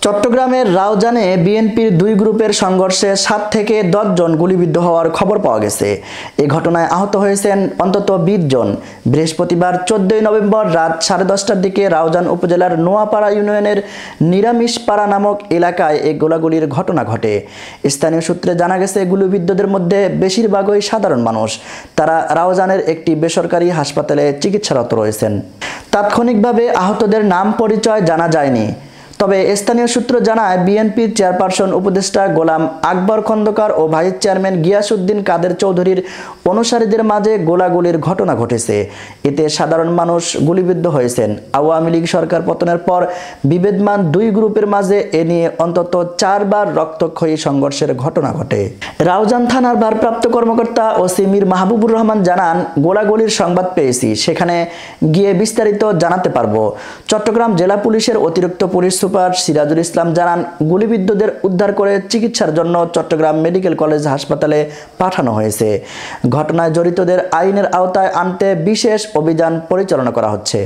চট্টগ্রামের রাউজানে বিএনপির দুই গ্রুপের সংঘর্ষে 7 থেকে 10 জন গুলিবিদ্ধ হওয়ার খবর পাওয়া গেছে। এই ঘটনায় আহত হয়েছেন অন্তত 20 জন। বৃহস্পতিবার 14 নভেম্বর রাত 10:30টার দিকে রাউজান উপজেলার নোয়াপাড়া ইউনিয়নের নিরামিষপাড়া নামক এলাকায় এই গোলাগুলির ঘটনা ঘটে। স্থানীয় সূত্রে জানা গেছে, গুলিবিদ্ধদের মধ্যে বেশিরভাগই সাধারণ মানুষ। তারা রাউজানের একটি বেসরকারি হাসপাতালে চিকিৎসারত রয়েছেন। তাৎক্ষণিকভাবে আহতদের নাম পরিচয় জানা যায়নি। তবে স্থানীয় সূত্র জানায়, বিএনপির চেয়ারপারসন উপদেষ্টা গোলাম আকবর খন্দকার ও ভাইস চেয়ারম্যান গিয়াসউদ্দিন কাদের চৌধুরীর অনুসারীদের মাঝে গোলাগুলির ঘটনা ঘটেছে। এতে সাধারণ মানুষ গুলিবিদ্ধ হয়েছেন। আওয়ামী লীগ সরকার পতনের পর বিবেদমান দুই গ্রুপের মাঝে এ নিয়ে অন্তত 4 বার রক্তক্ষয়ী সংঘর্ষের ঘটনা ঘটে। রাউজান থানার ভারপ্রাপ্ত কর্মকর্তা ওসি মীর মাহবুবুর রহমান জানান, গোলাগুলির সংবাদ পেয়েছি, সেখানে গিয়ে বিস্তারিত জানাতে পারবো। চট্টগ্রাম জেলা পুলিশের অতিরিক্ত পুলিশ সুপার সিরাজুল ইসলাম জানান, গুলিবিদ্ধদের উদ্ধার করে চিকিৎসার জন্য চট্টগ্রাম মেডিকেল কলেজ হাসপাতালে পাঠানো হয়েছে। ঘটনায় জড়িতদের আইনের আওতায় আনতে বিশেষ অভিযান পরিচালনা করা হচ্ছে।